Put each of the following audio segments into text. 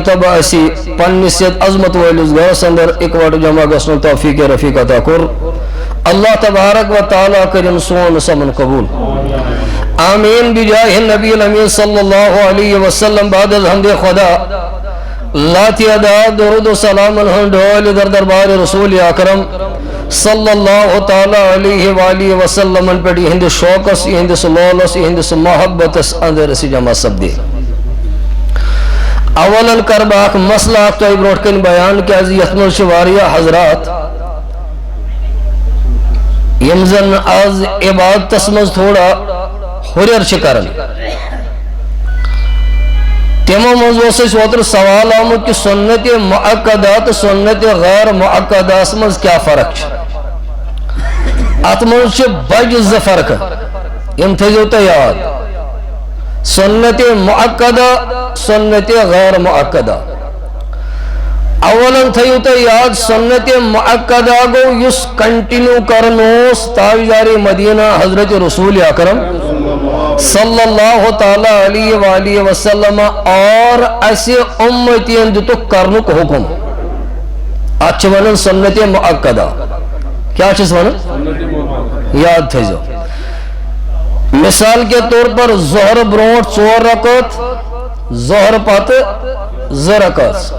مرتبہ اسی پنس عظمت والس گرس اندر اکوٹ جمع گھن توفیق رفیق عطا کور اللہ تبارک و تعالیٰ کرن سون سمن قبول آمین بجاہ النبی الامین صلی اللہ علیہ وسلم بعد الحمد خدا لا تعداد درود و سلام الحمد در دربار رسول اکرم صلی اللہ تعالیٰ علیہ وآلہ وسلم پڑی ہند شوقس ہند سلولس ہند محبتس اندر سی جمع سپدے اولاً کر باک مسئلہ آپ تو بروٹ کن بیان کیا یتھ منز واریاہ حضرات یمزن آز عبادتس مز تھوڑا ہریر کرن تمو مز اوتر سوال آمد کہ سنت مؤکدات سنت غیر مؤکدات مز کیا فرق ات مز بج ز فرق یم تھیزو تو یاد سنت مؤکدہ سنت غیر مؤکدہ اولاً تھیو تو یاد سنت مؤکدہ گو یس کنٹینیو کرنوس تاجدار مدینہ حضرت رسول اکرم صلی اللہ تعالیٰ علیہ وآلہ وسلم اور ایسے امتین دتو کرنک حکم اچھا ونن سنت مؤکدہ کیا چیز ونن یاد تھیزو مثال کے طور پر ظہر برونٹ 4 رکعت ظہر پت 2 رکعت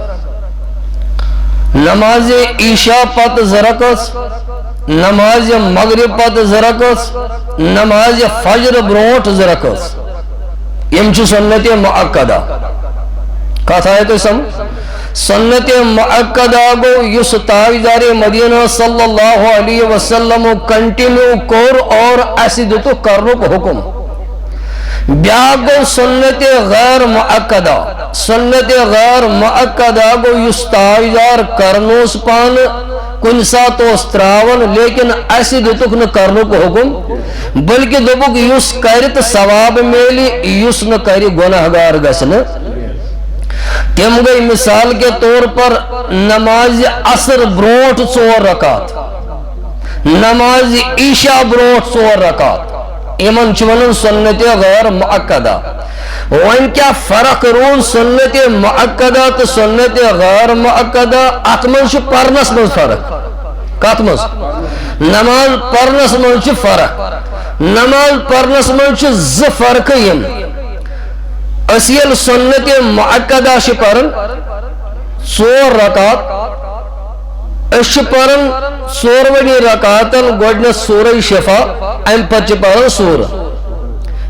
نماز عشاء پت 2 رکعت نماز مغرب پت 2 رکعت نماز فجر برونٹ 2 رکعت یم چھ سنت مؤکدہ کہا تھا ہے تو سمجھ سنت مؤکدہ گو یس تاجدار مدینہ صلی اللہ علیہ وسلم کنٹینیو کور اور ایسی دتو کرنک حکم بیاگ گو سنت غیر مؤکدہ سنت غیر مؤکدہ گو یس تاجدار کرنوس پان کن سات تراون لیکن ایسی دتک نہ کرنک حکم بلکہ دبک یس کرت ثواب میلی یس نہ کری گناہگار گسن تم گئی مثال کے طور پر نماز عصر بروٹ 4 رکعت نماز عشاء بروٹ 4 رکعت ایمن چونن سنت غیر مؤکدہ وان کیا فرق رون سنت مؤکدہ تو سنت غیر مؤکدہ اتمنش پرنس من فرق کاتمز نماز پرنس من فرق نماز پرنس من ز فرق یم اصیل سنت مؤکدہ پرن 4 رکعت اش پرن 4 رکعتن گوڑنس سورہ شفا ام پچ پرن سورہ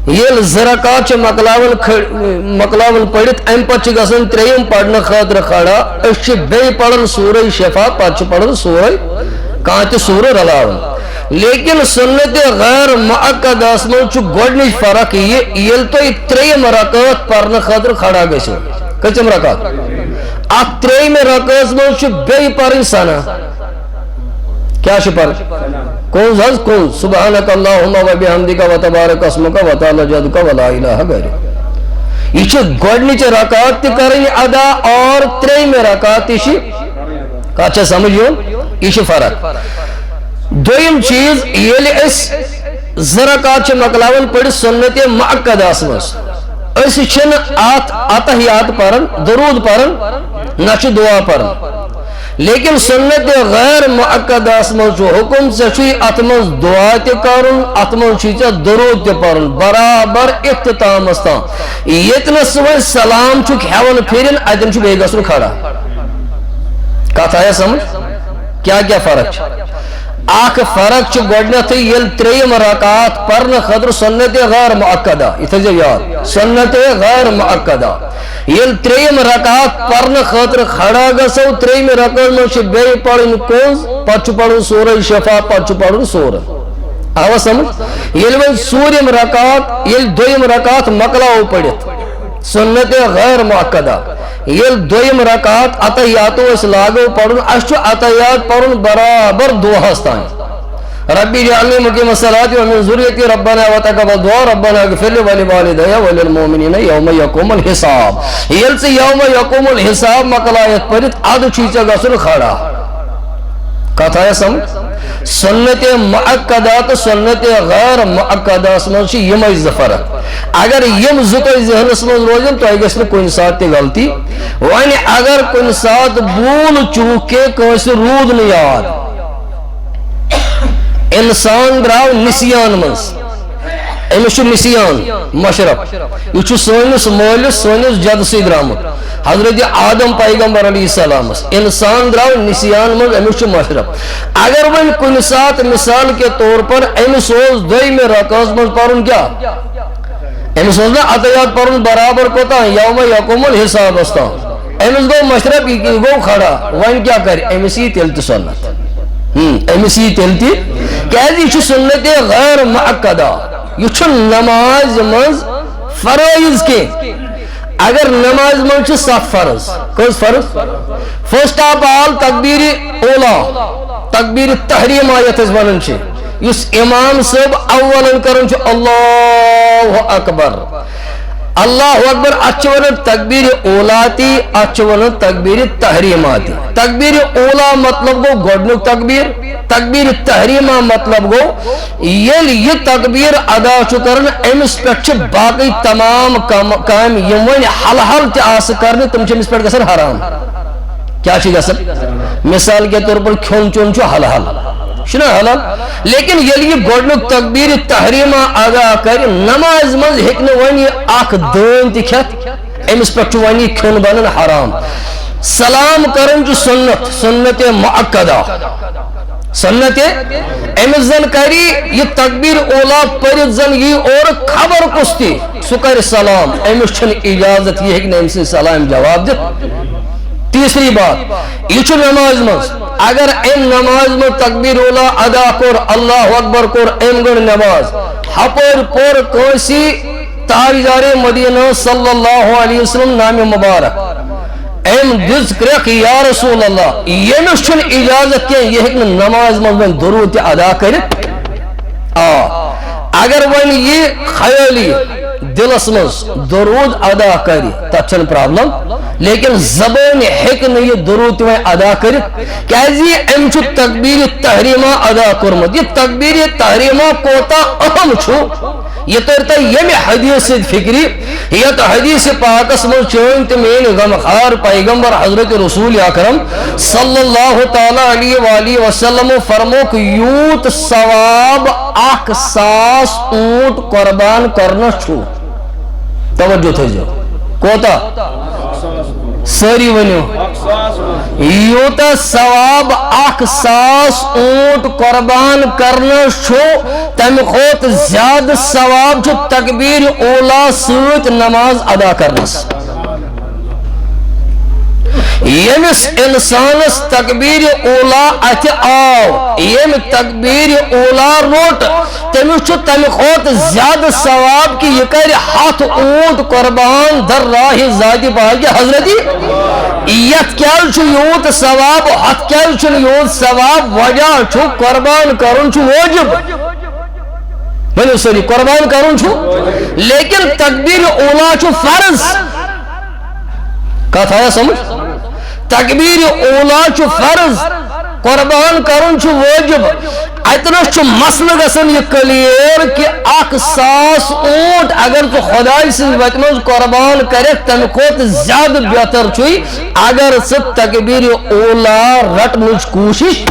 یل 2 رکعت مکلاون پڑھت ام پچ گسن 3 پڑھن خاطر کھڑا اش بے پڑھن سورہ شفا پچ پڑھن سورہ کانت سورہ رلاون لیکن سنت غیر مؤکدہ من گوڑنچ فرق یہ یل تو 3 رکعت پرن خاطر کھڑا گژھو کچم رکعت ات 3 رکعت من بے پرن سنا کیا پر کون حض کون سبحانک اللہم و بحمدک و تبارک اسمک و تعالی جدک و لا الہ غیرک یہ گوڑنچ رکعت کریں ادا اور 3 رکعت کاچا سمجھو یہ فرق دویم چیز یل اس 2 رکعت مکلاون پڑھ سنت مؤکدہ مز اس چھن اتحیات پرن درود پرن نہ دعا پرن لیکن سنت غیر مؤکدہ مز حکم سے ات مز دعا تہ کرن ات مز درود تہ پرن برابر اختتام استان یتنس وہ سلام چھ ہیون پھرن اتن بے گژھن کھڑا کتھ آیا سمجھ کیا کیا فرق آخ فرق گوڑنیت یل 3 رکعت پرن خاطر سنت غیر مؤکدہ یہ یاد سنت غیر مؤکدہ یل 3 رکعت پرن خاطر کھڑا گسو 3 رکعت میں بے پڑھن کوز پچ پڑھن سورہ شفا پچ پڑھن سورہ آوا سمجھ یل وہ سورم رکعت یل 2 رکعت مکلاو پڑھت سنت غیر مؤکدہ یل 2 رکعت اتحیاتو اس لاگو پڑھن اشو اتحیات پڑھن برابر دوہستان ربی جعلنی مقیم الصلاۃ ومن ذریتی ربنا وتقبل دعا ربنا اغفر لی ولوالدی وللمؤمنین یوم یقوم الحساب یل سے یوم یقوم الحساب مکلایت پڑھت اد چیز گسن کھڑا کتھا ہے سمجھ سنت مؤکدہ تو سنت غیر مؤکدہ مز یمے زٕ فرق اگر یم زٕ تۄہہِ ذہنس مز روزن تۄہہِ گژھِ نہٕ کُنہِ ساتہٕ تہِ غلطی وۄنۍ اگر کُنہِ ساتہٕ بھوٗل چوٗک کے کٲنٛسہِ روٗد نہٕ یاد انسان درٛاو نسیان منٛز أمس چھُ نسیان مشرف یہ چھُ سٲنِس مٲلِس سٲنِس جد سۭتۍ درٛامُت حضرت آدم پیغمبر علیہ السلام انسان درٛاو نسیان منٛز أمس چھُ مشرف اگر وۄنۍ کُنہِ ساتہٕ مثال کے طور پر أمس اوس دوٚیمہِ رکعژ منٛز پرُن کیٛاہ أمس اوس نا عطیات پرُن برابر کوتاہ یوم یقوم الحسابس تام أمس گوٚو مشرف یہِ گوٚو کھڑا وۄنۍ کیٛاہ کرِ أمس یی تیٚلہِ تہِ سنت أمس یی تیٚلہِ تہِ کیٛازِ یہِ چھُ سنت غیر مؤکدہ یہ چھُ نماز منٛز فرائض کینٛہہ اگر نماز منٛز چھِ 7 فرض کٔژ فرض فرسٹ آف آل تکبیر اولا تکبیر تحریمہ یتھ أسۍ ونان چھِ یُس امام صٲب اولن کران چھُ اللہ اکبر اللہ اکبر اتھ چھِ ونان تکبیر اولا تی اتھ چھِ ونان تکبیر تحریمہ تی تکبیر اولا مطلب گو گۄڈنیُک تکبیر تکبیر تحریمہ مطلب گو ییٚلہِ یہِ تکبیر ادا چھُ کران أمِس پٮ۪ٹھ چھِ باقٕے تمام کامہِ یِم وۄنۍ حل حل تہِ آسہٕ کرنہِ تِم چھِ أمِس پٮ۪ٹھ گژھان حرام کیٛاہ چھِ گژھان مثال کے طور پر کھیوٚن چیوٚن چھُ حلال چھُنا حلال لیکن ییٚلہِ یہِ گۄڈنیُک تکبیر تحریمہ ادا کرِ نماز منٛز ہیٚکہِ نہٕ وۄنۍ یہِ اکھ دٲنۍ تہِ کھٮ۪تھ أمِس پٮ۪ٹھ چھُ وۄنۍ یہِ کھیوٚن بنان حرام سلام کرُن چھُ سنت سنت مؤکدہ سنت أمس زن کری یہ تکبیر اولا پٔرِتھ زن یی اور خبر کُس تہِ سُہ کرِ سلام أمس چھنہٕ اجازت یہ ہیٚکہِ نہٕ أمۍ سٕنٛدِ سلام جواب دِتھ تیسری بات یہ چھُ نماز منٛز اگر أمۍ نماز منٛز تکبیر اولا ادا کوٚر اللہ اکبر کوٚر أمۍ گٔڑ نماز ہپٲرۍ پوٚر کٲنٛسہِ تاجدارِ مدینہ صلی اللہ علیہ وسلم نامہِ مبارک أمۍ دِژ کرٛٮ۪کھ یا رسول اللہ ییٚمِس چھُنہٕ اجازت کینٛہہ یہِ ہیٚکہِ نہٕ نماز منٛز وۄنۍ درود تہِ ادا کٔرِتھ اگر وۄنۍ یہِ خیٲلی دلس منٛز درود ادا کرِ تتھ چھنہٕ پرابلم لیکن زبٲنۍ ہیٚکہِ نہٕ یہِ درود تہِ وۄنۍ ادا کٔرِتھ کیٛازِ أمۍ چھُ تکبیر تحریمہ ادا کوٚرمُت یہِ تکبیر تحریمہ کوتاہ اہم چھُ یہ تر تہ یمہ حدیث سۭتۍ فکری یتھ حدیث پاکس منٛز چٲنۍ تہٕ میٲنۍ غمخوار پیغمبر حضرت رسول اکرم صلی اللہ تعالی علیہ وآلہ وسلم فرموک یوت ثواب 1000 اونٹ قربان کرنس چھُ توجہ تھٲیزیو کوتاہ ساری ونیو یوتاہ ثواب 1000 اونٹ قربان کرنس چھُ تمہِ کھۄتہٕ زیادٕ ثواب چھُ تکبیر اولا سۭتۍ نماز ادا کرنس ییٚمِس انسانس تکبیر اولا اتھِ آو ییٚمہِ تکبیر اولا روٚٹ تٔمِس چھُ تمہِ کھۄتہٕ زیادٕ ثواب کہ یہِ کرِ 100 اونٹ قربان در راہ ذاتِ پاک حضرت یتھ کیٛازِ چھُ یوٗت ثواب اتھ کیٛازِ چھُنہٕ یوٗت ثواب وجہ چھُ قربان کرُن چھُ واجب ؤنِو سٲری قربان کرُن چھُ لیکن تکبیر اولا چھُ فرض کتھ آیا سمجھ تکبیر اولا چھُ فرض قربان کرُن چھُ واجب اتنس چھُ مسلہٕ گژھان یہ کلیئر کہ 1000 اونٹ اگر تو خداے سٕنٛزِ وتہِ منٛز قربان کرکھ تمہِ کھۄتہٕ زیادٕ بہتر چھُے اگر ژٕ تکبیر اولا رٹنٕچ کوٗشش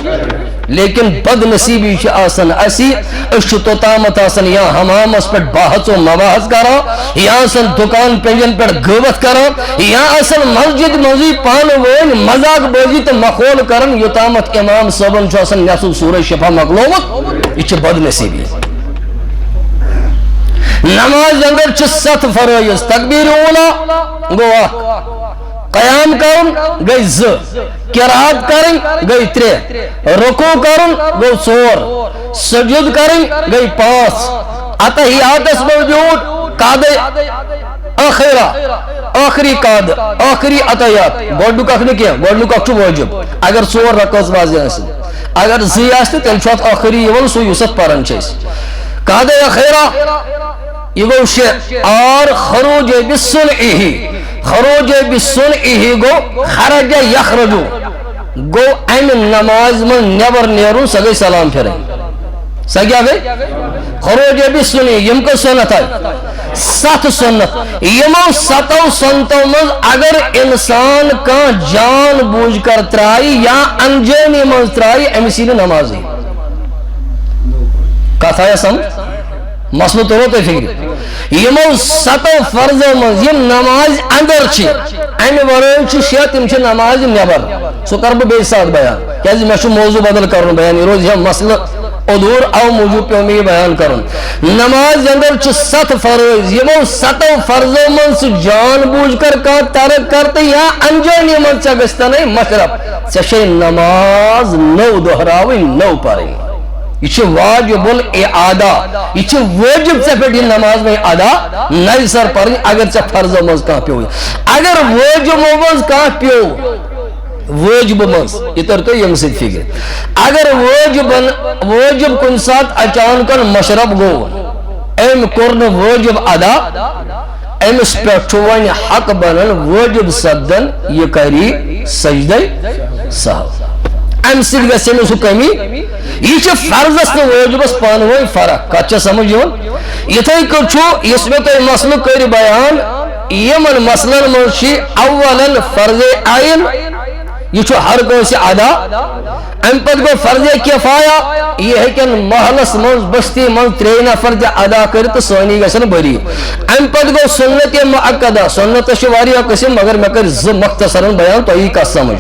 لیکن بد نصیبی چھِ آسان اسی أسۍ چھِ توٚتامتھ آسان یا حمامس پٮ۪ٹھ بحث و مباحث کران یا آسان دُکان پنجن پٮ۪ٹھ غٲبت کران یا آسان مسجد منٛزٕے پانہٕ ؤنۍ مذاق بٲزی تہٕ مخول کران یوٚتامتھ امام صٲبن چھُ آسان نصف سورہ شفا مۄکلومُت یہِ چھِ بد نصیبی نماز اندر چھِ 7 فرٲیض تکبیر اولا گوٚو 1 قیام کرن گئی 2 قرات کرن گئی 3 رکوع کرن گو 4 سجود کرن گئی 5 اتحیاتس منٛز بیوٗٹھ قادٕ ٲخرہ ٲخری قاد ٲخری اتحیات گۄڈنیُک اکھ نہٕ کینٛہہ گۄڈنیُک اکھ چھُ واجب اگر 4 رکعژ واضح آسن اگر 2 آسہِ تہٕ تیٚلہِ چھُ اتھ ٲخری یِوان سُہ یُس اتھ پران چھِ أسۍ قادٕ ٲخرہ یہ گو 6 اور خروج بسنعہ خروج بسنعہ گو خرج یخرجو گو امہ نماز من نیبر نیرون سہ گئی سلام پھرن سہ کیا گئی خروج بھی سنی یم کو سنت ہے 7 سنت یمو 7 سنتوں مز اگر انسان کا جان بوجھ کر ترائی یا انجانی مز ترائی امسی نے نماز دی کہا یا سمجھ مسئلہ تو ہوتا ہے فکر یمو 7 فرضوں مز یہ نماز اندر چی امی ورائن چی شیعت ام چی نماز نیبر سو کرب بے ساتھ بیان کیازی میں شو موضوع بدل کرن بیان روز یہ مسئلہ ادور او موجود پہ میں بیان کرن نماز اندر چی 7 فرض یمو 7 فرضوں مز جان بوجھ کر کا ترک کرتے یا انجانی مز چگستا نہیں مشرب چشے نماز نو دہراوی نو پاریں یہ واجب الاعادہ یہ واجب سے پھر نماز میں ادا نہیں سر پر اگر سے فرض مز کہاں پہ ہوئی اگر واجب مز کہاں پہ ہو واجب مز اتر تو یہ مسجد فکر اگر واجب کن ساتھ اچانک مشرب گو ایم کرن واجب ادا امس پیٹھوان حق بنن واجب صدن یہ کری سجدہ سہو ام سید گژھِ نہٕ سُہ کمی یہ چھُ فرضس تہٕ وٲجبس پانہٕ ؤنۍ فرق کتھ چھےٚ سمجھ یِوان یِتھے کٔنۍ چھُ یُس مےٚ تۄہہِ مسلہٕ کٔرۍ بیان یِمن مسلن منٛز چھِ اولن فرض عین یہ چھُ ہر کٲنٛسہِ ادا ام پتہٕ گوٚو فرض کفایہ یہ ہیٚکن محلس منٛز بستی منٛز 3 نفر تہِ ادا کٔرِتھ تہٕ سٲنی گژھن بری ام پتہٕ گوٚو سنت مؤکدہ سنتس چھِ واریاہ قسم مگر مےٚ کٔرۍ 2 مختصرن بیان تۄہہِ یی کتھ سمجھ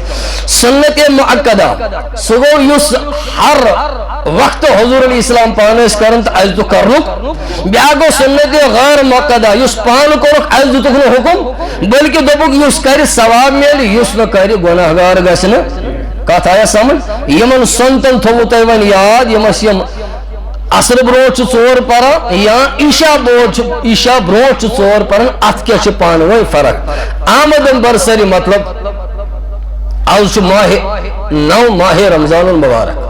سنت مؤکدہ سُہ گوٚو یُس ہر وقت حضور علیہ السلام پانہٕ ٲسۍ کران تہٕ اسہِ دِیُت کرنُک بیاکھ گوٚو سنت غیر مؤکدہ یُس پانہٕ کوٚرُکھ اسہِ دِتُکھ نہٕ حکم بلکہ دوٚپُکھ یُس کرِ ثواب میلہِ یُس نہٕ کرِ گۄناہگار گژھِ نہٕ کتھ آیا سمجھ یمن سنتن تھوو تۄہہِ وۄنۍ یاد یمس یم عصر برونٛٹھ چھِ 4 پران یا عشاء برونٛٹھ چھِ 4 پران اتھ کیاہ چھِ پانہٕ ؤنۍ فرق آمدن برسری مطلب آز چھُ ماہ رمضان المبارک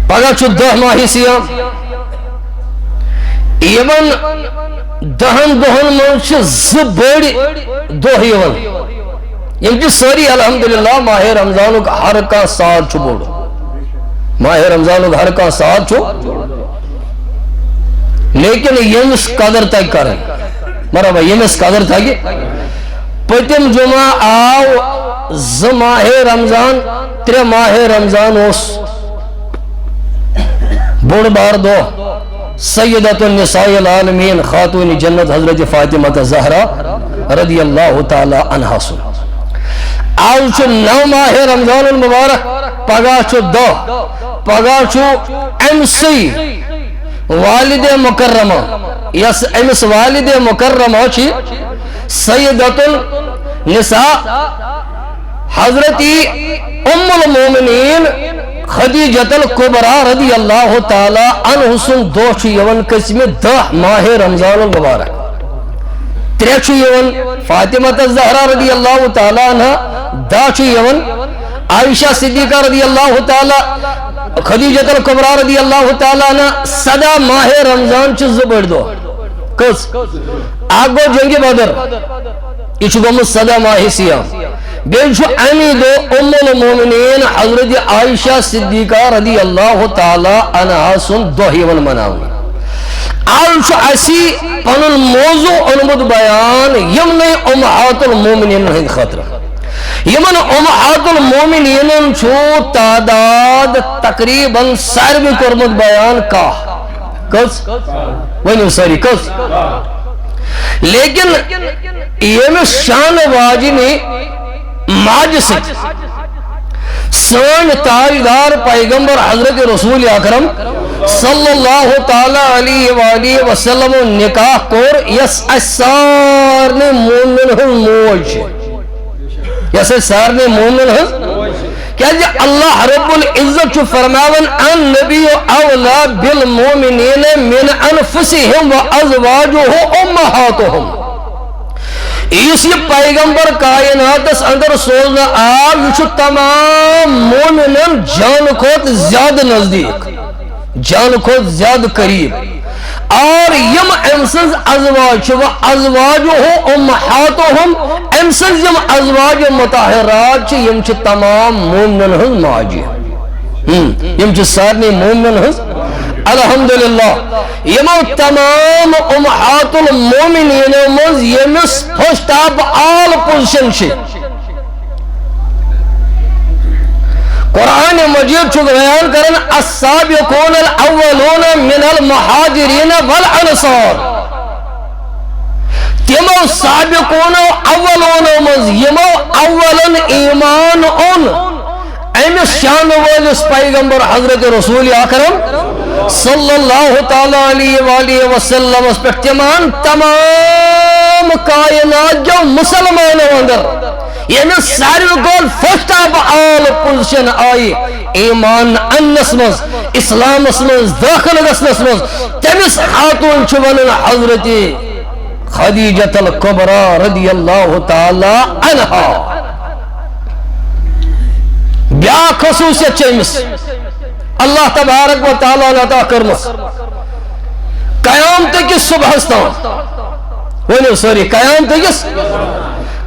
پگہ چھُ 10 ماہ سیام یمن 10 دۄہن منٛز چھِ 2 بٔڑۍ دۄہ یِوان یم چھ ساری الحمدللہ ماہ رمضان ہر کا ساتھ چھُ بوڑ ماہ رمضان ہر کا ساتھ چھُ لیکن یمس قدر تک کرن مرحبا یمس قدر تک پتم جمعہ آو 2 ماہ رمضان 3 ماہ رمضان اس بوڑ بار دۄہ سیدۃ النساء العالمین خاتون جنت حضرت فاطمہ زہرا رضی اللہ تعالی عنہا سن آج چھُ 9 ماہ رمضان المبارک پگہ چھُ دۄہ پگہ چھُ امسی والد مکرمہ یس امس والد مکرمہ چھ سیدۃ النساء حضرت ام المومنین خدیجۃ الکبریٰ رضی اللہ تعالی عنہ سن دۄہ چھُ یوان قسمہ 10 ماہ رمضان المبارک 3 چھُ یوان فاطمہ الزہرا رضی اللہ تعالی عنہ 10 چھُ یوان عائشہ صدیقہ رضی اللہ تعالی خدیجۃ الکبریٰ رضی اللہ تعالی عنہ 7 ماہ رمضان چھِ 2 بٔڑۍ دۄہ کٔژ اکھ گوٚو جنگِ بدر یہ چھُ گوٚمُت 7 ماہ سیام بیٚیہِ چھُ امی دۄہ ام المومنین حضرت عائشہ صدیقہ رضی اللہ تعالی عنہا سُنٛد دۄہ یِوان مناونہٕ آج چھُ اسی پنُن موضوع اونمُت بیان یمنے امہات المومنین ہٕنٛدِ خٲطرٕ یمن امہات المومنین چھُ تعداد تقریباً ساروی کوٚرمُت بیان کٔژ ؤنِو سٲری کٔژ لیکن ییٚمِس شان واجنہِ ماجہِ سۭتۍ سٲنۍ تاجدار پیغمبر حضرت رسول اکرم صلی اللہ تعالی علیہ وآلہ وسلم نکاح کوٚر یس اسہِ سارنٕے مومنن ہٕنٛز موج چھِ یس اسہِ سارنٕے مومنن ہٕنٛز کیازِ اللہ رب العزت چھُ فرماوان النبی اولیٰ بالمومنین من انفسہم وازواجہ امہاتہم اس یہ پیغمبر کائناتس اندر سوزنا آو یہ چھُ تمام مومنن جان کھوت زیادہ نزدیک جان کھوت زیادہ قریب اور یم امسز ازواج و ازواجہ امہاتہم امسز یم ازواج مطہرات یم تمام مومنن ہز ماجی یم سارنی مومنن ہز الحمدللہ یمو تمام امہات المومنین مز یمس فرسٹ آف آل پوزیشن چھ قرآن مجید چھو بیان کرن السابقون الاولون من المہاجرین والانصار تیمو سابقون اولون مز یمو اولن ایمان ان ایمس شان والس پیغمبر حضرت رسول اکرم صلی اللہ تعالی علیہ وآلہ وسلم اس پر تمام کائنات جو مسلمان اندر یعنی ساری گول فرسٹ آف آل پوزیشن آئی ایمان انس مز اسلام مز داخل گسنس مز تمس خاتون چون حضرت خدیجۃ الکبریٰ رضی اللہ تعالی عنہا بیا خصوصیت چیمس اللہ تبارک و تعالی عطا کرمس قیامت کس صبح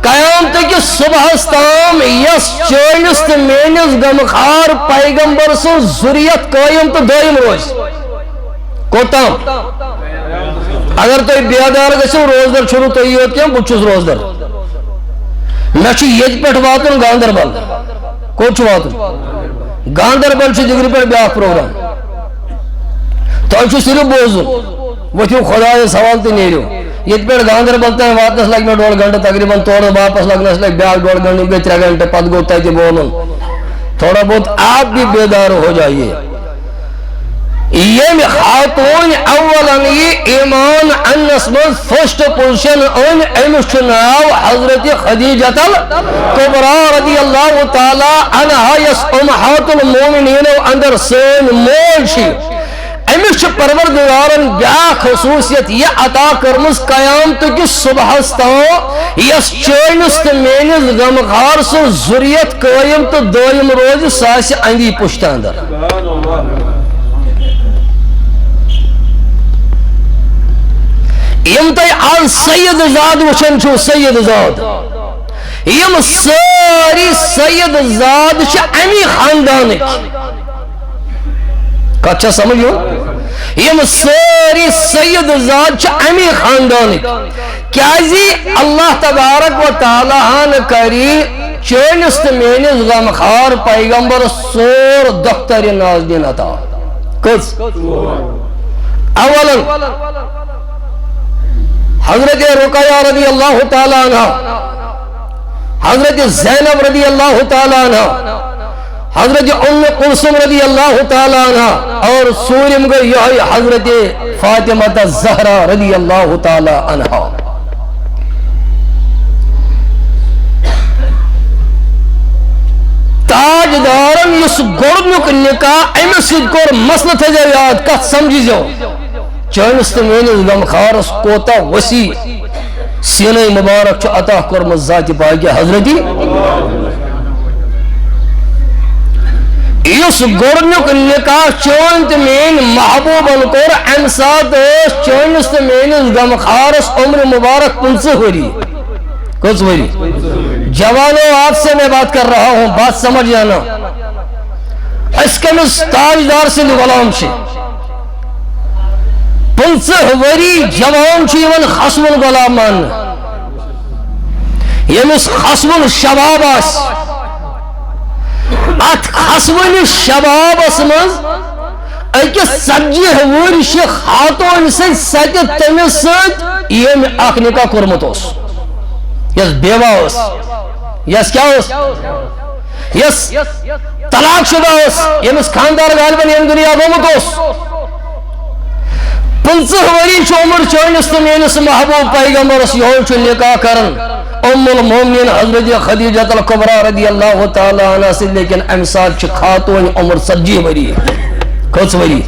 قیامت کس صبح تام یس چانس تو میانس غمخار پیغمبر سن ذریت قائم تو دائم روز کوتام اگر تو بیدار گژھو روزدر چھو تو یہ کیا بچھس روزدر میں یہ پہ واتن گاندربل کوچ واتن گاندربل سے جگری پر بیاکھ پروگرام تو صرف بوزن وچھو خدا سوال تو نیریو یہ پہ گاندربل تین واتنس لگ میں 2 گھنٹے تقریباً توڑ واپس لگنس لگ بیاکھ 2 گھنٹے گئے 3 گھنٹے پت گو تیتی بولن تھوڑا بہت آپ بھی بیدار ہو جائیے یہ خاتون اولاً یہ ایمان انس من فرسٹ پوزیشن ان امس ناو حضرت خدیجۃ الکبریٰ رضی اللہ تعالی عنہا یس امہات المومنین اندر سین مول امس پروردگارن بیا خصوصیت یہ عطا کرمس قیامت کس صبح یس چانس تو میانس غمخار سن ذریت قائم تو دائم روز ساس اندی پشت اندر یم تی آز سید زاد وچن چھو سید زاد یم ساری سید زاد چھ امی خاندانک کچھا سمجھو یم ساری سید زاد چھ امی خاندانک کیازی اللہ تبارک و تعالی ہان کری چونس تمینس غمخار پیغمبر سور دختر نازدین عطا کس اولا حضرت رقیہ رضی اللہ تعالی عنہ حضرت زینب رضی اللہ تعالی عنہ حضرت ام کلثوم رضی اللہ تعالی عنہ اور سورم کو یہ حضرت فاطمہ الزہرا رضی اللہ تعالی عنہ تاجدارن اس گرنک نکاح امس کور مسئلہ تھا یاد کت سمجھی جو چانس تو میانس غمخارس کوتا وسیع سینہ مبارک چھ عطا کرمت ذات باقی حضرتی اس گرنک نکاح چون تو مین محبوبن کور ام سات چانس تو میانس غمخارس عمر مبارک 15 وری کس وری جوانوں آپ سے میں بات کر رہا ہوں بات سمجھ جانا اس کے مس تاجدار سے غلام سے 15 وری جوان چیون خصم الغلامان یمس خصم الشباب اس ات خصم الشباب اسمز اکس 70 ورش خاتون سے سکت تمس سد یم اخ نکاح کورمت اس یس بیوہ اس یس کیا اس یس طلاق شدہ اس یمس خاندار غالباً یم دنیا گومت اس 15 وری چھ عمر چانس تو میانس محبوب پیغمبر یہ چھ نکاح کرن ام المومنین حضرت خدیجۃ الکبریٰ رضی اللہ تعالی عنہ سے لیکن امثال چھ خاتون عمر 70 وری کس وری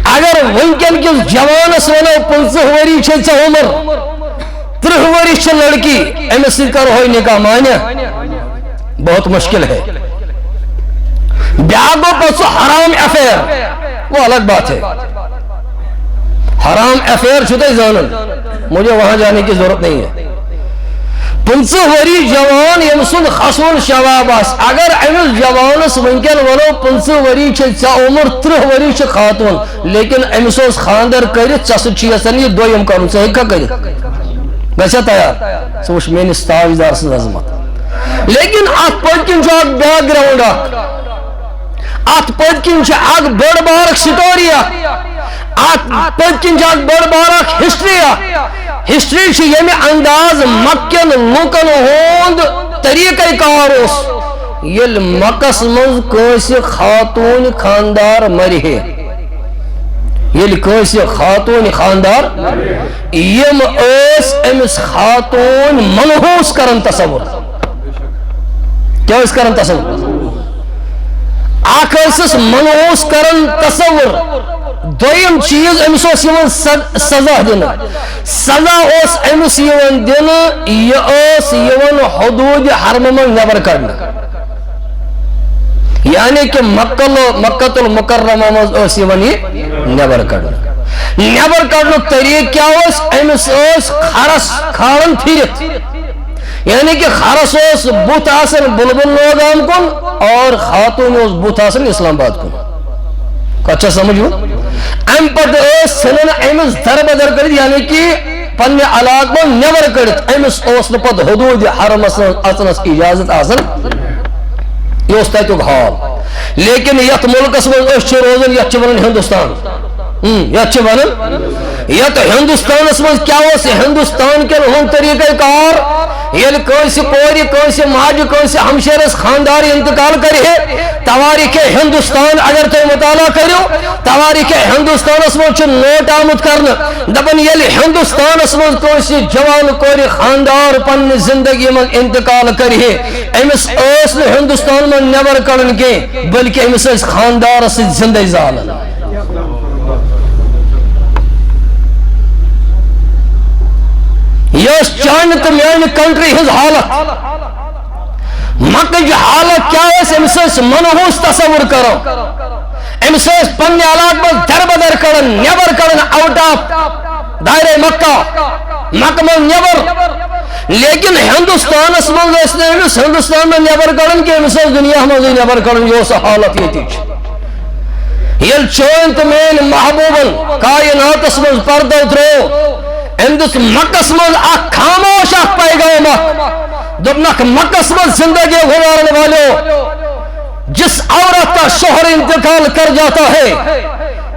اگر ونکن کس جوانس ونو 15 وری چھ عمر 30 وری چھ لڑکی امس سے کر ہوئی نکاح مانے بہت مشکل ہے بیاگو پسو حرام افیر وہ الگ بات ہے حرام افیئر چھتے زانن مجھے وہاں جانے کی ضرورت نہیں ہے 15 وری جوان یم سن خسون شباب آس اگر امس جوانس ونکن ونو 15 وری چھ عمر 30 وری چھ خاتون لیکن امس اس خاندر کرت چس چیسن یہ دویم کرن سے ہکا کرت گچھا تیار سوش میانس تاجدار سن عظمت لیکن ات پتکن چھ اک بیک گراؤنڈ ات پتکن چھ اک بڑ بارک سٹوری ات پتکن چھ اک بڑ بارک ہسٹری چھ یمی انداز مکن لوکن ہوند طریقہ کار اس یل مکس منز کوئی خاتون خاندار مرے یل کوئی خاتون خاندار یم اس امس خاتون منحوس کرن تصور کیا اس کرن تصور آکھ اس منحوس کرن تصور دویم چیز امس اس یون سزا دن سزا اس امس یون دن یہ اس یون حدود حرم من نبر کرنا یعنی کہ مکۃ المکرمہ مز اس یون نبر کرنا طریق کیا اس امس اس خرس کھارن پھرت یعنی کہ خرس اس بت آسن بلبل لوگان کن اور خاتون اس بت آسن اسلام آباد کن اچھا سمجھو ام پت سنن امس در بدر کرد یعنی کہ پنہ علاقہ نبر کرد امس اس پت حدود حرم اچنس اجازت آسن یہ اس تک حال لیکن یت ملکس من روزن یت ونن ہندوستان یت ونن یت ہندوستانس من کیا ہندوستان کن ہن طریقہ کار یل کوئی پوری کوئی ماجہ کوئی ہمشیرس خاندار انتقال کرے تواریخ ہندوستان اگر تھی مطالعہ کرو تواریخ ہندوستانس من نوٹ آمد کرنا دپن یل ہندوستانس من کوئی جوان کوری خاندار پن زندگی من انتقال کرے امس اس ہندوستان من نبر کرن کے بلکہ امس خاندار سے زندگی زالن یہ چان تو میان کنٹری ہز حالت مکہ حالت کیا ہے امس منحوس تصور کرو امس پنہ علاقہ من در بدر کرن نبر کرن آؤٹ آف دائرہ مکہ من نبر لیکن ہندوستانس من امس ہندوستان من نبر کرن کہ امس دنیا من نبر کرن یہ حالت یہ یل چون تو میان محبوبن کائناتس من پردہ ترو اندس مکس من اک خاموش اک پیغام دبنک مکس من زندگی گزارنے والوں جس عورت کا شوہر انتقال کر جاتا ہے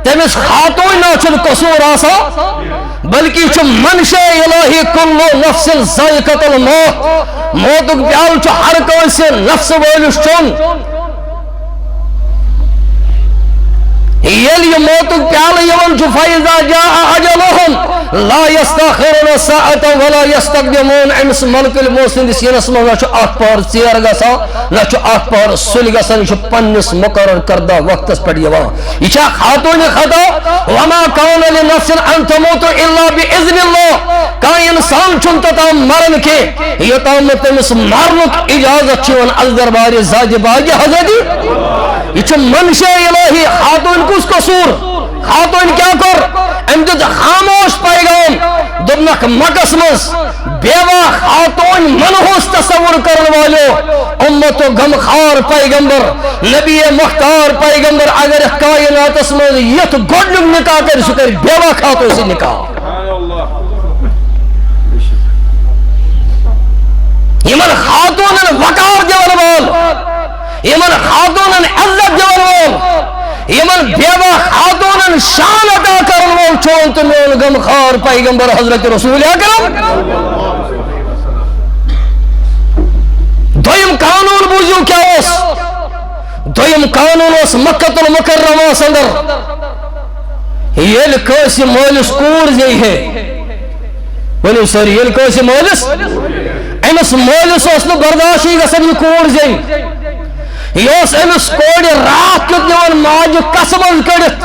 تمس خاتون نہ چل قصور آسا بلکہ چھ منشے الہی کلو نفس ذائقۃ الموت موتک پیال چھ ہر کوئی سے نفس وولش چون یل یہ موتک پیال یون چھ فیضا جاء اجلهم لا يستاخرون ساعة ولا يستقدمون امس ملک الموسن سینس من نہ اخ پار ژیر گسا نہ اخ پار سل گسا نہ پنس مقرر کردہ وقتس پہ یہ خاتون خطا وما كان لنفس ان تموت الا باذن الله کان انسان چون تام مرن کے یہ تام تمس مرنک اجازت چون از دربار ذات باغ حضرت یہ منشے الہی خاتون کس قصور خاتون کیا کر امدد خاموش پیغام دبنک مکس مز بیوہ خاتون منحوس تصور کرن والو امت و غمخوار پیغمبر نبی مختار پیغمبر اگر کائنات مز یت گڈنک نکاح کر سکر بیوہ خاتون سے نکاح یمن خاتون وقار دیون وال یمن خاتون عزت دیون وال یمن بیوہ خاتون شان عطا کرن وال چون تو میون غمخوار پیغمبر حضرت رسول اکرم دویم قانون بوزیو کیا اس دویم قانون اس مکۃ المکرمہ سندر یہ لکھوسی مولس کور جی ہے ونیو سوری یہ لکھوسی مولس امس مولس اس نو برداشی گسن یہ کور جی یہ امس کوڑ رات کت نوان ماج قسم کڑت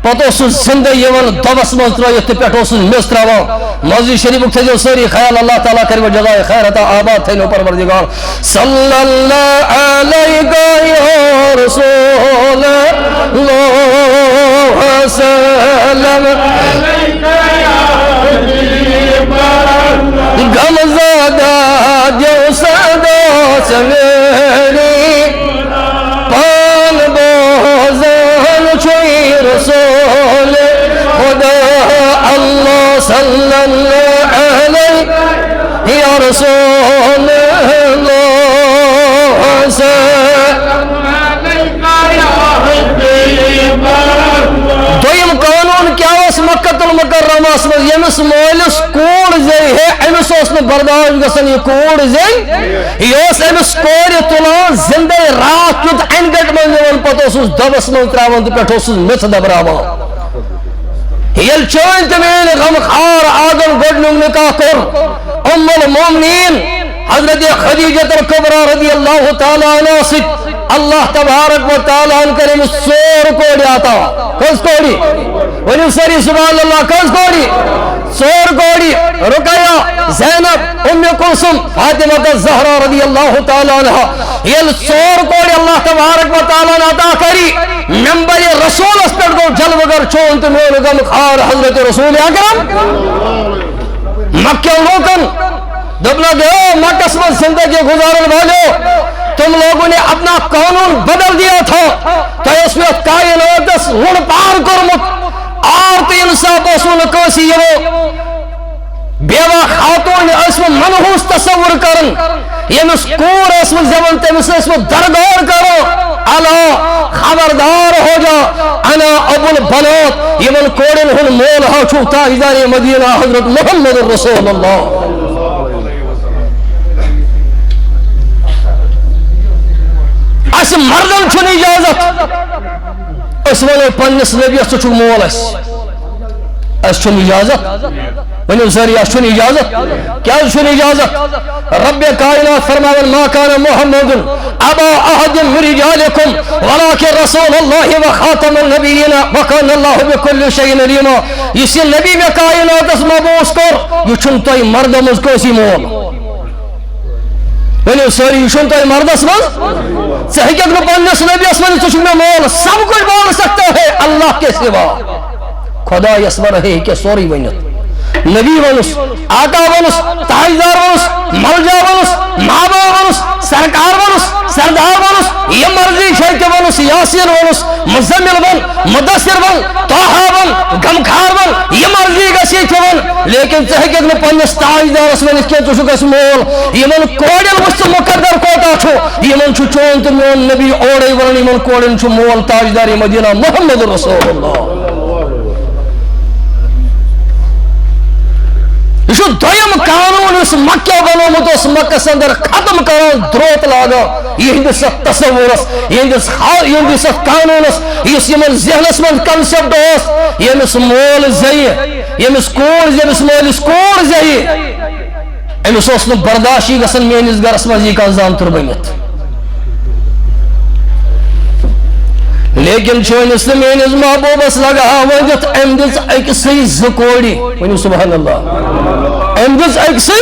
پتہ زندگی دبس من ترت پہ مز تراوان مسجد شریف تھو ساری خیال اللہ تعالیٰ کرو جزائے خیر عطا آباد تھو پروردگار صلی اللہ علیہ یا رسول اللہ وسلم غم زدہ دیو صدا سمیری پان بوزن چھوئی رسول خدا اللہ صلی اللہ علیہ یا رسول اللہ دویم قانون کیا اس مکہ المکرمہ من یمس مولس کوڑ زی ہے امس اس برداشت گسن یہ کوڑ زی یہ امس کور تلان زندہ رات کیت این گٹ من پتہ اس دبس من تراون تو پٹھ اس مت دبراوان یل چون تمین غم خار آدم گڈنگ نکاح کر ام المومنین حضرت خدیجہ الکبریٰ رضی اللہ تعالی عنہ سے اللہ تبارک و تعالی عنہ کریم سور کوڑی آتا کس کوڑی ونیو سری سبحان اللہ کس کوڑی سور کوڑی رقیہ زینب ام کلثوم فاطمہ الزہرا رضی اللہ تعالی عنہ یہ سور کوڑی اللہ تبارک و تعالی عنہ عطا کری نمبر رسول اس پر کو جلوگر چونت میون غم خار حضرت رسول اکرم مکہ لوکن دبنا دے مکس میں زندگی گزارن والے تم لوگوں نے اپنا قانون بدل دیا تھا تو اس میں کائنات لڑ پار کرمت آرت انصاف اصول کوسی یہ بیوہ خاتون اسم منحوس تصور کرن یہ مسکور اسم زبان تمس اسم درگار کرو اللہ خبردار ہو جا انا ابو البنات یہ من کوڑن ہن مول ہا چھو تاجدار مدینہ حضرت محمد رسول اللہ اس مردن چھن اجازت اس ونو پنس نبی اس چھو مول اس چھن اجازت ونو سری اس چھن اجازت کیا چھن اجازت رب کائنات فرماون ما کان محمد ابا احد من رجالکم ولكن رسول اللہ وخاتم النبیین وکان اللہ بكل شیء علیم یہ نبی میں کائنات اس مبوس کر یہ چھن تو مردم اس کو سی مول ونو سری چھن تو مردس من صحیح اگر پنس نبی اسمانی تو چھن مول سب کچھ بول سکتا ہے اللہ کے سوا خدا یسمر ہے کہ سوری ونت نبی ونس آقا ونس تاجدار ونس ملجا ونس مابا ونس سرکار ونس سردار ونس یہ مرضی شیخ ونس یاسین ونس مزمل ون مدثر ون طاہا ون غمخار ون یہ مرضی گسی ون لیکن صحیح اگر پنس تاجدار اسمانی کی تو چھکس مول یہ من کوڑن وست مقدر کوتا چھو یہ من چھو چون تو میون نبی اوڑے ورن یہ من کوڑن چھو مول تاجدار مدینہ محمد رسول اللہ یہ دویم قانون اس مکہ بنومت اس مکہ سندر ختم کرو دروت لاگا یہ ہندس تصورس یہ ہندس قانونس یہ من ذہنس من کنسپٹ اس یہ مس مول زی یہ مس کوڑ زی مس مولس کوڑ زی امس اس نہ برداشی گسن میانس گرس مز یہ کان زام تر بنت لیکن چونس میانس محبوبس لگا ونت ام دس اکسی زکوڑی ونیو سبحان اللہ ام دس اکسی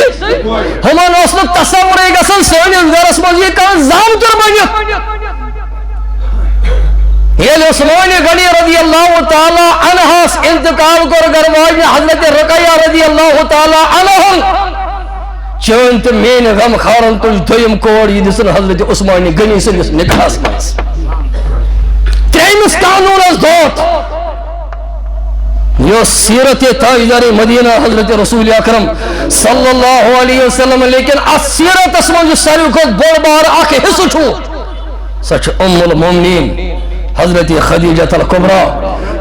ہمان اس نہ تصور گسن سانس گرس مز یہ کان زام تر بنت یہ عثمان غنی رضی اللہ تعالی عنہ انتقال کر گرواج حضرت رقیہ رضی اللہ تعالی عنہ چون تو مین غم خارن تو دویم کوڑ یہ دسن حضرت عثمان غنی سے نکاح مز تریمس قانون از دوت یہ سیرت تاجدار مدینہ حضرت رسول اکرم صلی اللہ علیہ وسلم لیکن اس سیرت اسمان جو ساری کو بڑ بار آکے حصو چھو سچ ام المومنین حضرت خدیجہ الکبریٰ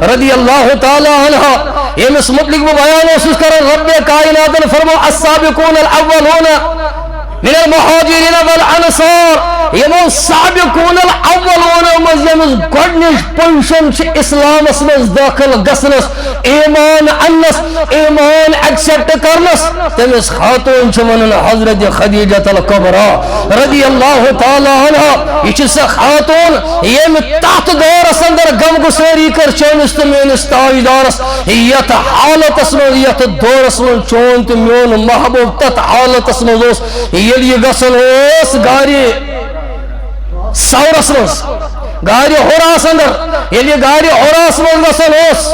رضی اللہ تعالی عنہ یہ مس مطلق بیان اسس کرن رب کائنات فرمو السابقون الاولون من المهاجرين والانصار يمو سابقون الاولون مزيمز گڈنش پنشن چھ اسلام اسمز داخل گسنس ایمان انس ایمان ایکسپٹ کرنس تمس خاتون چھ ونن حضرت خدیجہ الکبریٰ رضی اللہ تعالی عنہ یہ چھ خاتون یم تحت دور اندر غم گساری کر چونس تمینس تاجدارس یت حالت اسمز یت دور اسمز چون تمیون محبوب تت حالت اسمز یل یہ گسن اس گاری سورس مز گاڑی ہوراس اندر یلی گاڑی ہوراس من گسن اس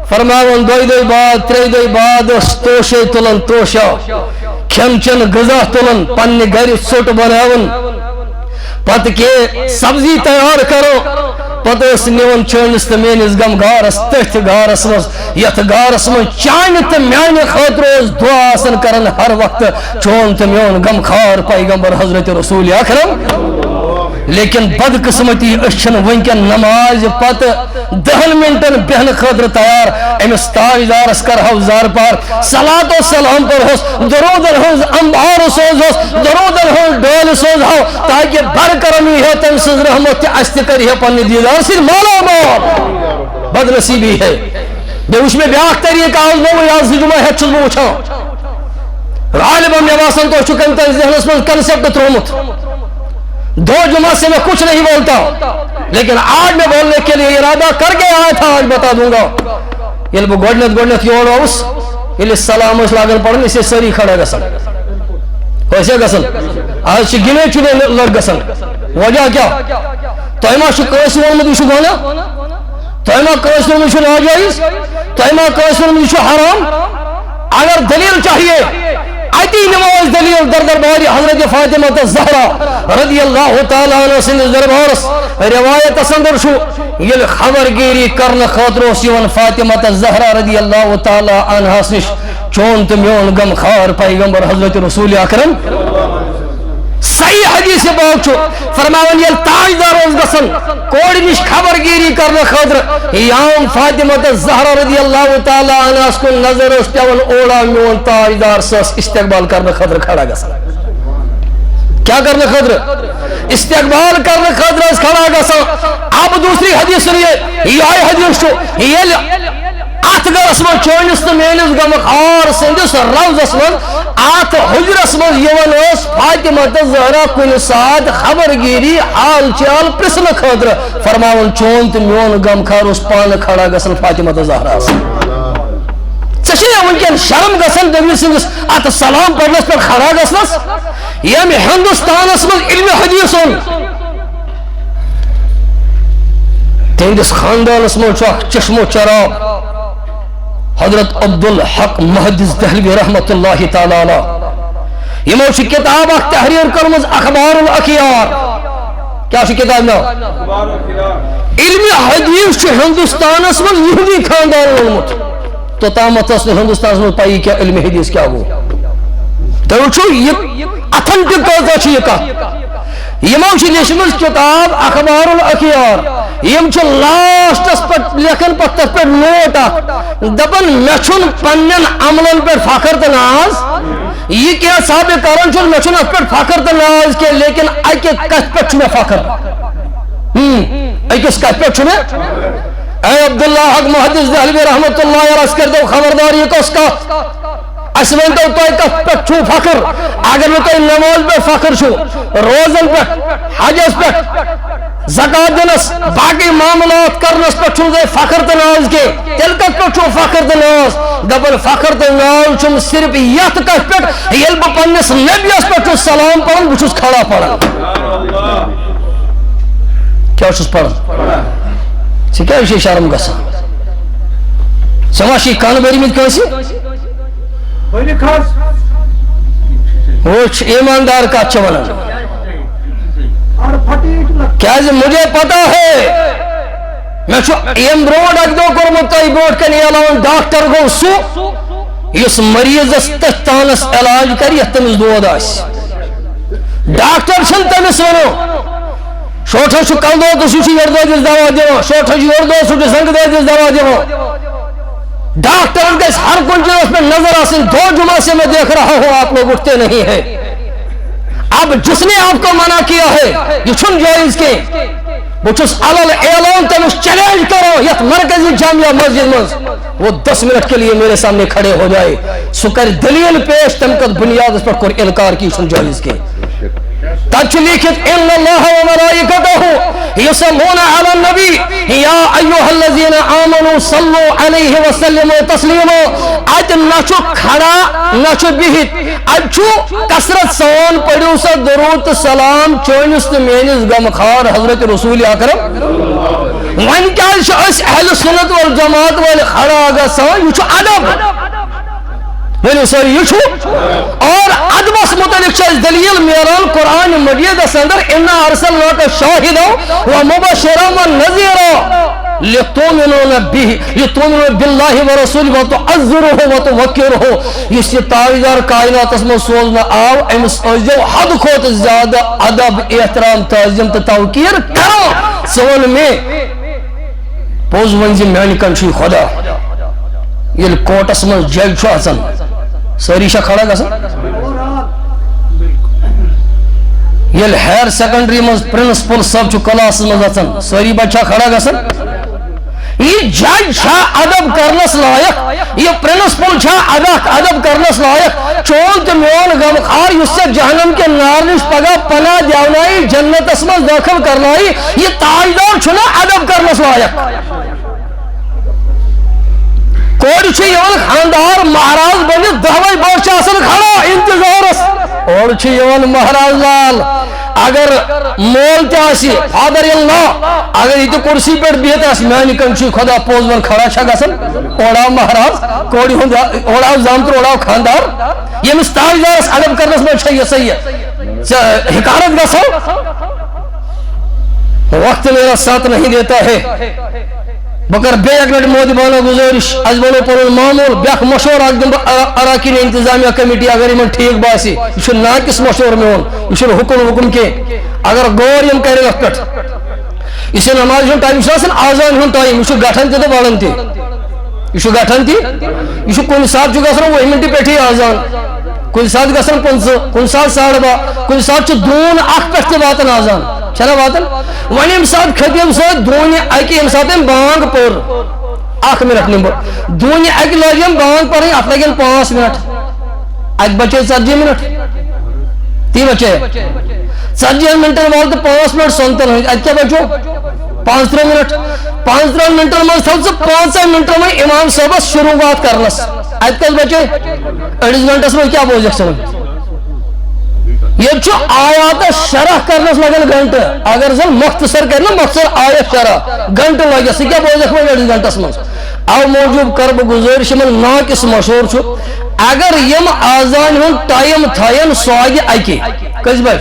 فرماون دوی بعد تری بعد اس توشے تلن توشا کھین چن غذا تلن پنہ گھر ژوٹ بناون پتہ کہ سبزی تیار کرو پتہ اس نیون چٲنِس تہٕ میٲنِس غم گارس تٔتھۍ گارس منٛز یتھ گارس منٛز چانہِ تہٕ میانہِ خٲطرٕ اوس دعا آسان کران ہر وقتہٕ چون تہٕ میون غم خار پیغمبر حضرت رسول اکرم لیکن بدقسمتی أسۍ ونکن نماز پتہ 10 منٹن بہن خاطر تیار امس تاجدارس کرہو زار پار صلات و سلام پڑھوس درودن ہنز انبار سوزوس درودن ہنز ڈول سوزہو تاکہ برکرمی ہے تم سز رحمت است کری ہے پنہ دیدار سے مالا مال بد نصیبی ہے بے وچ میں بیاکھ طریقہ آز نو یاز جمعہ ہے چھس بہ وچھان غالبا مے باسان تو چکن تہ ذہنس من کنسپٹ ترومت 2 جمعہ سے میں کچھ نہیں بولتا لیکن آج میں بولنے کے لیے ارادہ کر کے آیا تھا آج بتا دوں گا یل بہ گۄڈنیٚتھ یور اوس یل سلام اس لاگن پڑھن اسے سری کھڑا گژھن ویسے گژھن آج چھ گنے چنے لڑ گژھن وجہ کیا تۄہہِ ما چھُ کٲنٛسہِ ووٚنمُت یہِ چھُ گۄناہ تۄہہِ ما کٲنٛسہِ ووٚنمُت یہِ چھُ ناجٲیز تۄہہِ ما کٲنٛسہِ ووٚنمُت یہِ چھُ حرام اگر دلیل چاہیے اتی نماز دلیل در دربار حضرت فاطمہ زہرا رضی اللہ تعالیٰ عنہ سندس دربارس روایت اندر چھُ ییٚلہِ خبر گیری کرنہٕ خٲطرٕ اوس یِوان فاطمہ زہرا رضی اللہ تعالیٰ عنہس نش چون تہٕ میون غم خار پیغمبر حضرت رسول اکرم صحیح حدیث پاک چھُ فرماوان ییٚلہِ تاجدار اوس گژھان کورِ نش خبر گیری کرنہٕ خٲطرٕ یام فاطمہ زہرا رضی اللہ تعالیٰ عنہس کُن نظر ٲس پیوان اوڑا میون تاجدار سُہ ٲس استقبال کرنہٕ خٲطرٕ کھڑا گژھان کیا کرنے خاطر استقبال کرنے خاطر ٲس کھڑا گژھان اب دوسری حدیث سنیے یہ حدیث چھُ ییٚلہِ ات گرس من چٲنِس تہٕ میٲنِس غم خار سٕنٛدِس روزس من ات حجرس من یِوان ٲس فاطمہ زہرا کُنہِ ساتہٕ خبر گیری حال چال پرژھنہٕ خٲطرٕ فرماوان چون تہٕ میون غم خار اوس پانہٕ کھڑا گژھان فاطمہ زہراہس ژےٚ چھے ونکیٚن شرم گژھان تٔمۍ سٕنٛدِس اتھ سلام پرنس پٮ۪ٹھ کھڑا گژھنس ییٚمہِ ہندوستانس منٛز علمِ حدیث اوٚن تہنٛدِس خاندانس منٛز چھُ اکھ چشمو چراب حضرت عبدالحق محدث دہلوی رحمت اللہ تعالی علیہ یمو چھ کتاب اخ تحریر کرمز اخبار الاخیار کیا چھ کتاب ناو علم حدیث چھ ہندوستانس من یہودی خاندان اونمت تو تامت اس ہندوستانس من پائی کیا علم حدیث کیا ہو تو چھو یہ اتھنٹک کازا چھ یہ کہا یمو چھ لیشمز کتاب اخبار الاخیار یم چھ لاسٹس پر لیکن پتہ پر نوٹ دپن مے چھن پنن عملن پر فخر تہ ناز یہ کیا صاحب کرن چھن مے چھن اس پر فخر تہ ناز کے لیکن اکہ کتھ پر چھ مے فخر اکس کتھ پر چھ مے اے عبداللہ حق محدث دہلوی رحمت اللہ علیہ اس کر دو خبردار یہ کس کا اس میں تو کتھ پر چھو فخر اگر میں تو نماز پر فخر چھو روزن پر حجس پر زکات دنس باقی معاملات کرنس پر چھو دے فخر تناز کے تلکت پر چھو فخر تناز دبل فخر تناز چھو صرف یت کت پر یلب پنس نبیس پر چھو سلام پڑھن بچوس کھڑا پڑھن کیا چھوس پڑھن سی کیا وشی شرم گسا سماشی کانبری میں کیسی وچ ایماندار کا چونا کیا مجھے پتا ہے میں چھو ایم بروڈ اک دو کرمتائی بروڈ کنی علاوان ڈاکٹر گو سو اس مریض استانس علاج کر یہ تمس دود آس ڈاکٹر چھن تمس ونو شوٹھا چھو کل دو تو سوچی یردو جس دوا دیو شوٹھا چھو یردو سوچی زنگ دے جس دوا دیو ڈاکٹر کے ہر کن چیز پر نظر آسن 2 جمعہ سے میں دیکھ رہا ہوں آپ لوگ اٹھتے نہیں ہیں اب جس نے آپ کو منع کیا ہے یہ چھن جائز کے وہ چھس علل اعلان تمس چیلنج کرو یہ مرکزی جامعہ مسجد مز وہ 10 منٹ کے لیے میرے سامنے کھڑے ہو جائے سکر دلیل پیش تمکت بنیاد اس پر کوئی انکار کی چھن جائز کے تب چھ لکھت ان اللہ و ملائکتہ يصلون على النبي يا أيها الذين آمنوا صلوا عليه وسلموا تسليما ات نچو کھڑا نچو بہت اچھو کثرت سان پڑھو سا درود سلام چونس تو مینس غمخار حضرت رسول اکرم ون کیا اہل سنت والجماعت والے کھڑا گژھان یہ ادب ورنو سر یہ اور ادبس متعلق دلیل میران قرآن مجید اندر انا ارسلناک شاہدا ومبشرا ونذیرا لتؤمنوا بالله ورسوله وتعزروه وتوقروه اس تاجدار کائنات اسم سوزنا آو امس ازو حد کھوت زیادہ ادب احترام تعظیم توقیر کرو سوال میں پوز ونزی میانی کنشی خدا یہ کوٹس من جج چھو حسن ساری شا کھڑا گا سن یہ ہائر سیکنڈری من پرنسپل سب چھو کلاس من حسن ساری بچہ کھڑا گا سن یہ جج چھا ادب کرنس لائق یہ پرنسپل چھا ادب کرنس لائق چون تو میون غمخار اس سے جہنم کے نارنش پگا پناہ دیونائی جنت اسمت داخل کرنائی یہ تاجدار چھنا ادب کرنس لائق کوڑ چھے یون خاندار مہراز بنی دہوائی بادشاہ اصل کھڑا انتظارس اور چھے یون مہراز لال اگر مول تیاسی فادر اللہ اگر یہ تو کرسی پر بیت اس میانی کنچی خدا پوز ون کھڑا چھا گسن اوڑا مہراز کوڑی ہوں اوڑا زامتر اوڑا خاندار یہ مستاجدار اس عدب کرنس میں چھے یہ صحیح ہے حکارت گسو وقت میرا ساتھ نہیں دیتا ہے بکر بے اگلٹ مودی بانا گزارش از بولو پر المامور بیاک مشور اراکین انتظامیہ کمیٹی اگر ایمان ٹھیک باسی یہ ناکس مشور میں ہون یہ حکم کے اگر گور یم کرے گا پٹ اسے نماز ہون ٹائم اسے آزان ہون ٹائم یہ گھٹن تے بالن تے یہ گھٹن تے یہ کن ساتھ جو گسن وہ منٹی پیٹھی آزان کن ساتھ گسن 5 کن ساتھ 2:30 کن ساتھ دون اخ پٹھ واتن آزان چھنا واتن ون یم ساتھ خطیب سات دونی اکی یم ساتھ بانگ پر 1 منٹ نمبر دونی اکی لگیم بانگ پر ات لگین 5 منٹ ات بچے 40 منٹ تی بچے 40 منٹن وال تو 5 منٹ سنتن ات کیا بچو 15 منٹ 15 منٹن من تھو 5 منٹن من امام صاحب شروعات کرنس ات کس بچے 2.5 گھنٹس میں کیا بوجھ سکتے یہ چھو آیات شرح کرنا لگن گھنٹہ اگر زن مختصر کرنا مختصر آیت شرح گھنٹہ لگے سی کیا بوجھ رکھو 2.5 گھنٹس من او موجود کرب گزارش من ناکس مشہور چھو اگر یم آزان ہون ٹائم تھائن سواگی اکی کس بھائی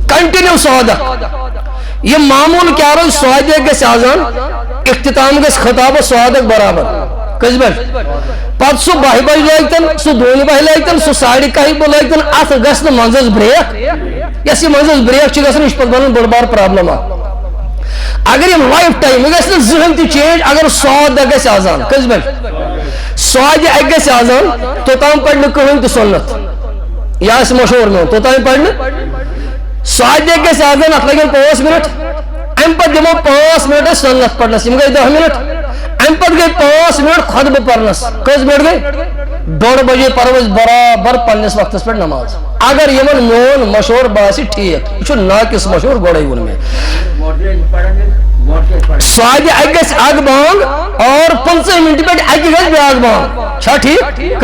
کنٹینیو سوادہ یہ معمول کیا رہو سوادہ گس آزان اختتام گس خطاب سوادہ برابر کس بھائی پت سو باہی باہی لائکتن سو دونی باہی لائکتن سو ساڑی کاہی بو لائکتن آت گسن منزز بریک یسی منزز بریک چی گسن اشپت بنن بڑبار پرابلم اگر یہ لائف ٹائم گسن ذہن تی چینج اگر سواد گس آزان کس بھائی سواد گس آزان تو تام پڑھنے کہیں تو سنت یا اس مشہور میں تو تام پڑھنے سواد گس آزان ات لگن 5 منٹ ام پت دمو 5 منٹ سنت پڑھنا سیم گئی 10 منٹ ام پت گئی 5 منٹ خطبہ پڑھنس کس بیٹھ گئی 2 بجے پروز برابر پنس وقت پر نماز اگر یمن میون مشہور باسی ٹھیک یہ ناکس مشہور گوڑے ون میں سواد اگ گس اگ بانگ اور 15 منٹ پہ اگ گس بیاگ بانگ چھا ٹھیک